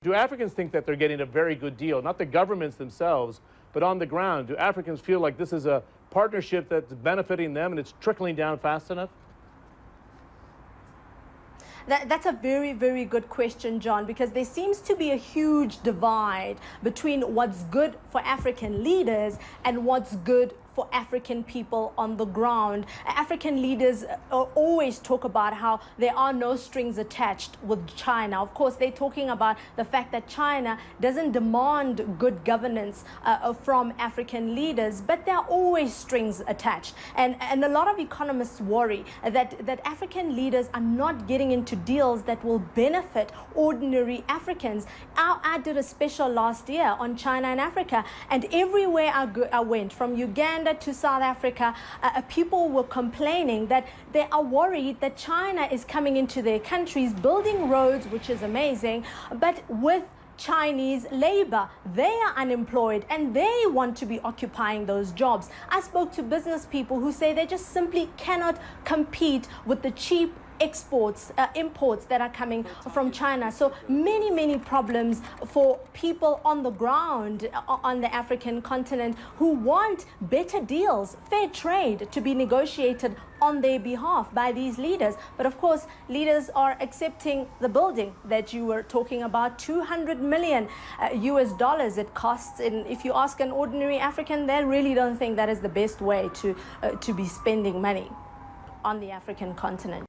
do Africans think that they're getting a very good deal? Not the governments themselves, but on the ground. Do Africans feel like this is a partnership that's benefiting them and it's trickling down fast enough? That's a very, very good question, John, because there seems to be a huge divide between what's good for African leaders and what's good for African people on the ground. African leaders always talk about how there are no strings attached with China. Of course, they're talking about the fact that China doesn't demand good governance from African leaders, but there are always strings attached. And a lot of economists worry that African leaders are not getting into deals that will benefit ordinary Africans. I did a special last year on China and Africa, and everywhere I went, from Uganda to South Africa, people were complaining that they are worried that China is coming into their countries, building roads, which is amazing, but with Chinese labor. They are unemployed and they want to be occupying those jobs. I spoke to business people who say they just simply cannot compete with the cheap imports that are coming from China. So many problems for people on the ground on the African continent who want better deals, fair trade to be negotiated on their behalf by these leaders. But of course, leaders are accepting the building that you were talking about, 200 million US dollars it costs. And if you ask an ordinary African, they really don't think that is the best way to be spending money on the African continent.